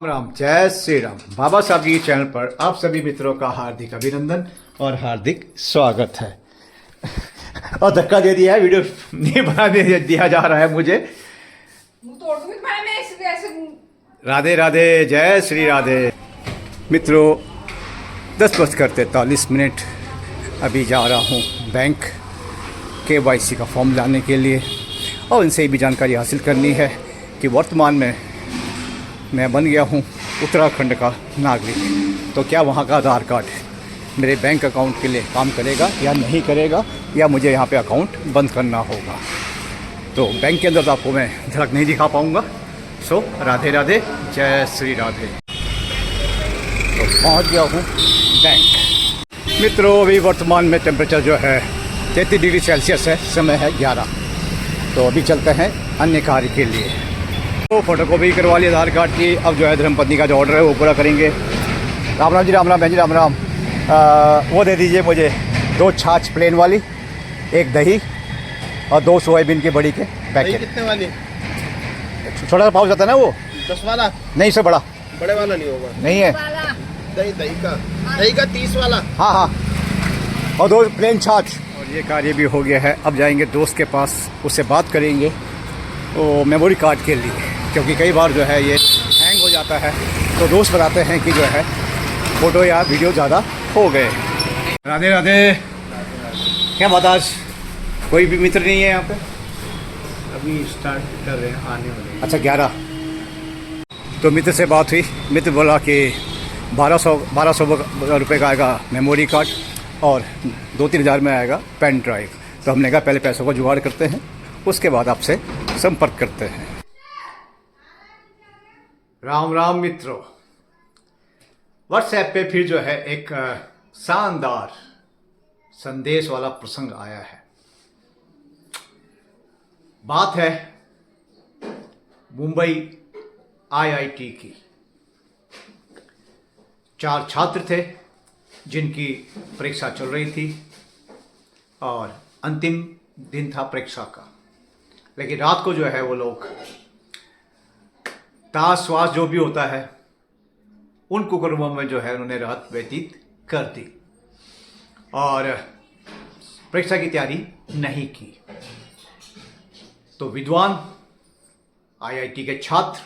राम जय श्री राम। बाबा साहब जी के चैनल पर आप सभी मित्रों का हार्दिक अभिनंदन और हार्दिक स्वागत है। और धक्का दे दिया है, वीडियो नहीं बनाने दिया जा रहा है मुझे। राधे राधे, जय श्री राधे। मित्रों 10:43 अभी जा रहा हूँ बैंक KYC का फॉर्म लाने के लिए और इनसे भी जानकारी हासिल करनी है कि वर्तमान में मैं बन गया हूँ उत्तराखंड का नागरिक, तो क्या वहाँ का आधार कार्ड मेरे बैंक अकाउंट के लिए काम करेगा या नहीं करेगा, या मुझे यहाँ पे अकाउंट बंद करना होगा। तो बैंक के अंदर तो आपको मैं झलक नहीं दिखा पाऊँगा। सो राधे राधे, जय श्री राधे। तो पहुँच गया हूँ बैंक। मित्रों अभी वर्तमान में टेम्परेचर जो है 33 डिग्री सेल्सियस है, समय है 11। तो अभी चलते हैं अन्य कार्य के लिए। तो फोटोकॉपी करवा ली आधार कार्ड की। अब जो है धर्मपत्नी का जो ऑर्डर है वो पूरा करेंगे। राम राम जी, राम राम बहन जी, राम राम। वो दे दीजिए मुझे 2 छाछ प्लेन वाली, 1 दही और 2 सोयाबीन की बड़ी के पैकेट। कितने वाली? छोटा सा पाउच आता है ना वो, 10 वाला? नहीं सर, बड़ा बड़े वाला नहीं होगा। नहीं है। दही का 30 वाला। हाँ हाँ, और 2 प्लेन छाछ। और ये कार्य भी हो गया है। अब जाएंगे दोस्त के पास, उससे बात करेंगे वो मेमोरी कार्ड के लिए, क्योंकि कई बार जो है ये हैंग हो जाता है। तो दोस्त बताते हैं कि जो है फ़ोटो या वीडियो ज़्यादा हो गए। राधे राधे। क्या बात, आज कोई भी मित्र नहीं है यहाँ पे? अभी स्टार्ट कर रहे हैं, आने वाले। अच्छा 11। तो मित्र से बात हुई, मित्र बोला कि 1200 रुपये का आएगा मेमोरी कार्ड और 2-3 हज़ार में आएगा पेन ड्राइव। तो हमने कहा पहले पैसों को जुगाड़ करते हैं, उसके बाद आपसे संपर्क करते हैं। राम राम मित्रों, व्हाट्सएप पे फिर जो है एक शानदार संदेश वाला प्रसंग आया है। बात है मुंबई IIT की। 4 छात्र थे जिनकी परीक्षा चल रही थी और अंतिम दिन था परीक्षा का। लेकिन रात को जो है वो लोग ताश वाश जो भी होता है उन कुकर्मों में जो है उन्होंने रात व्यतीत कर दी और परीक्षा की तैयारी नहीं की। तो विद्वान IIT के छात्र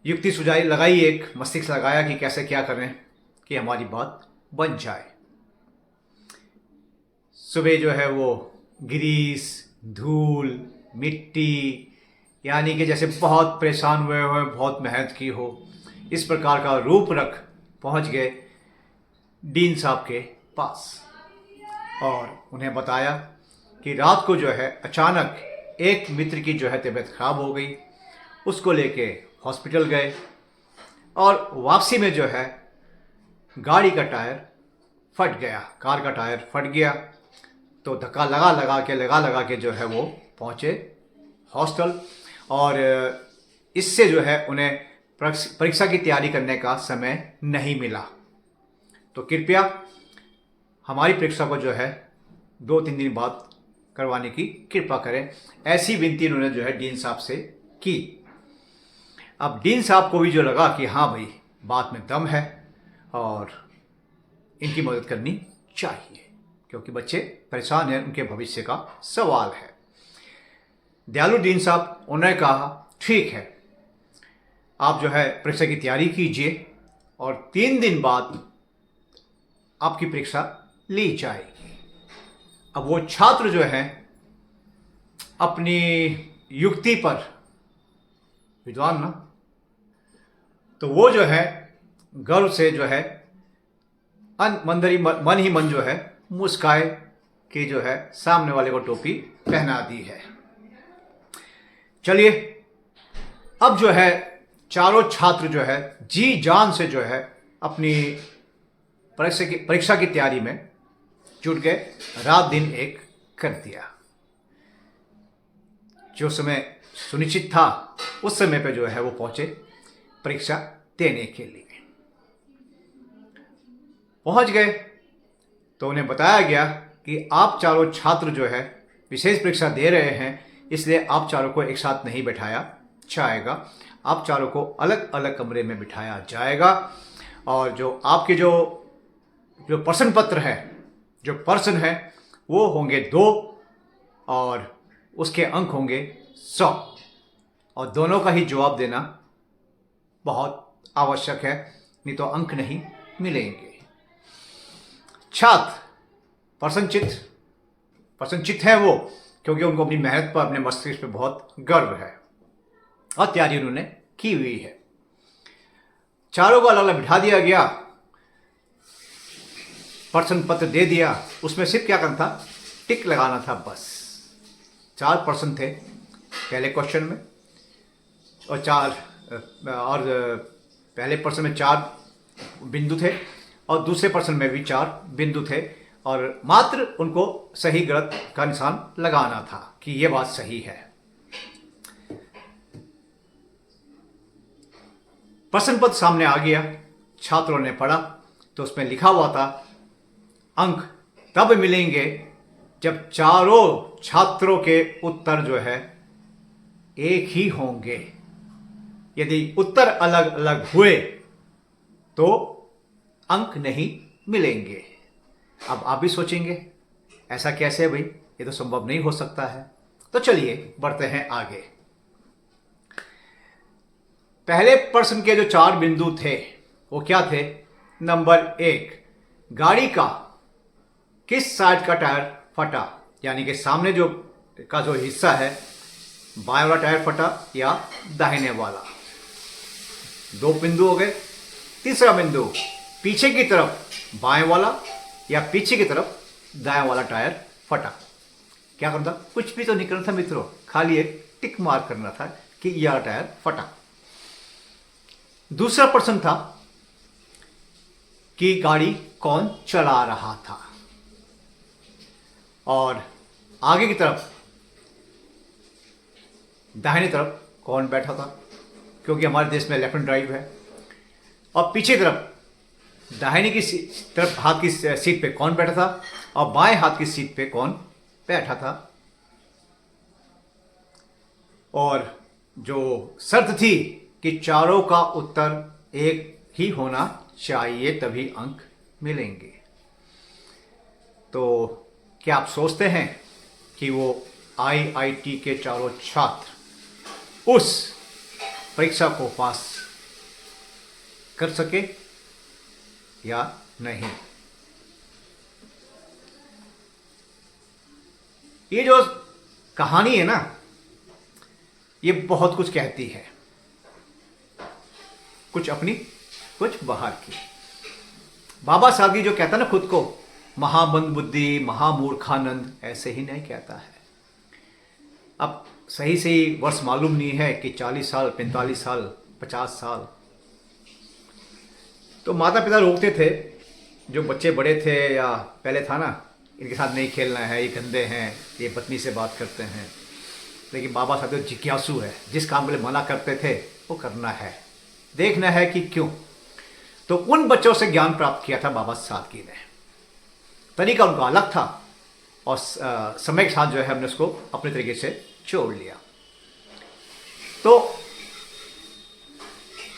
युक्ति सुझाई लगाई, एक मस्तिष्क लगाया कि कैसे क्या करें कि हमारी बात बन जाए। सुबह जो है वो ग्रीस, धूल, मिट्टी, यानी कि जैसे बहुत परेशान हुए हुए, बहुत मेहनत की हो, इस प्रकार का रूप रख पहुंच गए डीन साहब के पास और उन्हें बताया कि रात को जो है अचानक एक मित्र की जो है तबीयत खराब हो गई। उसको लेके हॉस्पिटल गए और वापसी में जो है गाड़ी का टायर फट गया, कार का टायर फट गया। तो धक्का लगा के जो है वो पहुँचे हॉस्टल और इससे जो है उन्हें परीक्षा की तैयारी करने का समय नहीं मिला। तो कृपया हमारी परीक्षा को जो है 2-3 दिन बाद करवाने की कृपा करें, ऐसी विनती उन्होंने जो है डीन साहब से की। अब डीन साहब को भी जो लगा कि हाँ भाई बात में दम है और इनकी मदद करनी चाहिए, क्योंकि बच्चे परेशान हैं, उनके भविष्य का सवाल है। दयालु डीन साहब उन्होंने कहा ठीक है, आप जो है परीक्षा की तैयारी कीजिए और 3 दिन बाद आपकी परीक्षा ली जाएगी। अब वो छात्र जो है अपनी युक्ति पर विद्वान ना, तो वो जो है गर्व से जो है मन ही मन जो है मुस्काए कि जो है सामने वाले को टोपी पहना दी है। चलिए अब जो है चारों छात्र जो है जी जान से जो है अपनी परीक्षा की तैयारी में जुट गए, रात दिन एक कर दिया। जो समय सुनिश्चित था उस समय पे जो है वो पहुंचे परीक्षा देने के लिए। पहुंच गए तो उन्हें बताया गया कि आप चारों छात्र जो है विशेष परीक्षा दे रहे हैं, इसलिए आप चारों को एक साथ नहीं बैठाया जाएगा। आप चारों को अलग अलग कमरे में बिठाया जाएगा और जो आपके जो प्रश्न पत्र है, जो पर्सन है, वो होंगे 2 और उसके अंक होंगे 100 और दोनों का ही जवाब देना बहुत आवश्यक है, नहीं तो अंक नहीं मिलेंगे। छात्र प्रसन्नचित्त है वो, क्योंकि उनको अपनी मेहनत पर, अपने मस्तिष्क पे बहुत गर्व है और तैयारी उन्होंने की हुई है। चारों को अलग अलग बिठा दिया गया, प्रश्न पत्र दे दिया, उसमें सिर्फ क्या करना था, टिक लगाना था बस। 4 प्रश्न थे पहले क्वेश्चन में और पहले प्रश्न में 4 बिंदु थे और दूसरे प्रश्न में भी 4 बिंदु थे और मात्र उनको सही गलत का निशान लगाना था कि ये बात सही है। प्रश्न पत्र सामने आ गया, छात्रों ने पढ़ा तो उसमें लिखा हुआ था अंक तब मिलेंगे जब चारों छात्रों के उत्तर जो है एक ही होंगे। यदि उत्तर अलग अलग हुए तो अंक नहीं मिलेंगे। अब आप भी सोचेंगे ऐसा कैसे है भाई, ये तो संभव नहीं हो सकता है। तो चलिए बढ़ते हैं आगे। पहले प्रश्न के जो 4 बिंदु थे वो क्या थे? नंबर 1, गाड़ी का किस साइड का टायर फटा, यानी कि सामने जो हिस्सा है, बाएं वाला टायर फटा या दाहिने वाला। 2 बिंदु हो गए। तीसरा बिंदु, पीछे की तरफ बाएं वाला या पीछे की तरफ दाएं वाला टायर फटा। क्या करना था? कुछ भी तो नहीं करना था मित्रों, खाली एक टिक मार करना था कि यह टायर फटा। दूसरा प्रश्न था कि गाड़ी कौन चला रहा था और आगे की तरफ दाहिनी तरफ कौन बैठा था, क्योंकि हमारे देश में लेफ्ट हैंड ड्राइव है। और पीछे की तरफ दाहिनी की तरफ हाथ की सीट पे कौन बैठा था और बाएं हाथ की सीट पे कौन बैठा था। और जो शर्त थी कि चारों का उत्तर एक ही होना चाहिए तभी अंक मिलेंगे। तो क्या आप सोचते हैं कि वो IIT के चारों छात्र उस परीक्षा को पास कर सके या नहीं? ये जो कहानी है ना, ये बहुत कुछ कहती है, कुछ अपनी कुछ बाहर की। बाबा साहब जो कहता ना खुद को महामंद बुद्धि महामूर्खानंद, ऐसे ही नहीं कहता है। अब सही सही वर्ष मालूम नहीं है कि 40 साल 45 साल 50 साल। तो माता पिता रोकते थे, जो बच्चे बड़े थे या पहले था ना, इनके साथ नहीं खेलना है, ये गंदे हैं, ये पत्नी से बात करते हैं। लेकिन बाबा साहब जो जिज्ञासु है, जिस काम के लिए मना करते थे वो करना है, देखना है कि क्यों। तो उन बच्चों से ज्ञान प्राप्त किया था बाबा सादगी ने। तरीका उनका अलग था और समय के साथ जो है हमने उसको अपने तरीके से जोड़ लिया। तो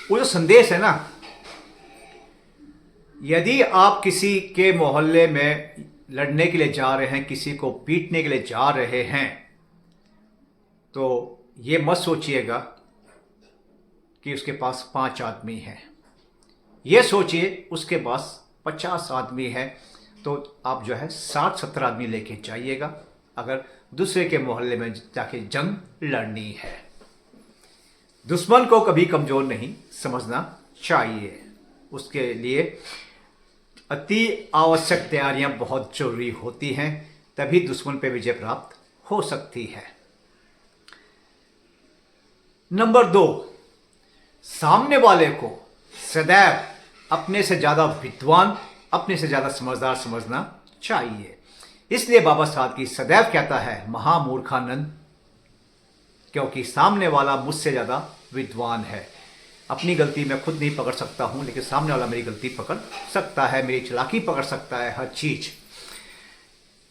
वो जो संदेश है ना, यदि आप किसी के मोहल्ले में लड़ने के लिए जा रहे हैं, किसी को पीटने के लिए जा रहे हैं, तो ये मत सोचिएगा कि उसके पास 5 आदमी हैं। ये सोचिए उसके पास 50 आदमी है, तो आप जो है 60-70 आदमी लेके जाइएगा अगर दूसरे के मोहल्ले में जाके जंग लड़नी है। दुश्मन को कभी कमज़ोर नहीं समझना चाहिए। उसके लिए अति आवश्यक तैयारियां बहुत जरूरी होती हैं, तभी दुश्मन पे विजय प्राप्त हो सकती है। नंबर 2, सामने वाले को सदैव अपने से ज़्यादा विद्वान, अपने से ज़्यादा समझदार समझना चाहिए। इसलिए बाबा सादगी सदैव कहता है महामूर्खानंद, क्योंकि सामने वाला मुझसे ज़्यादा विद्वान है। अपनी गलती मैं खुद नहीं पकड़ सकता हूँ, लेकिन सामने वाला मेरी गलती पकड़ सकता है, मेरी चालाकी पकड़ सकता है, हर चीज़।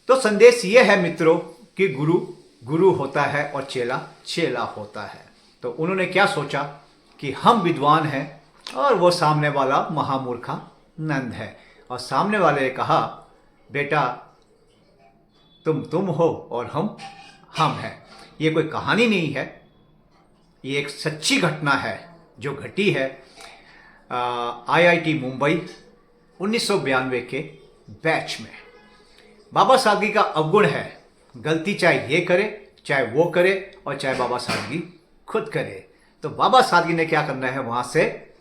तो संदेश ये है मित्रों कि गुरु गुरु होता है और चेला चेला होता है। तो उन्होंने क्या सोचा कि हम विद्वान हैं और वो सामने वाला महामूर्खा नंद है। और सामने वाले ने कहा, बेटा तुम हो और हम हैं। ये कोई कहानी नहीं है, ये एक सच्ची घटना है जो घटी है IIT मुंबई 1992 के बैच में। बाबा सादगी का अवगुण है, गलती चाहे ये करे चाहे वो करे और चाहे बाबा सादगी खुद करे। तो बाबा सादगी ने क्या करना है, वहां से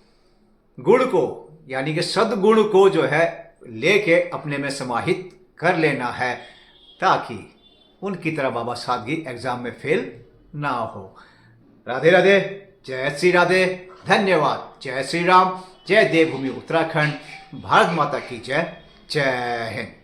गुण को यानी कि सद्गुण को जो है लेके अपने में समाहित कर लेना है, ताकि उनकी तरह बाबा सादगी एग्जाम में फेल ना हो। राधे राधे, जय श्री राधे, धन्यवाद, जय श्री राम, जय देवभूमि उत्तराखंड, भारत माता की जय, जय हिंद।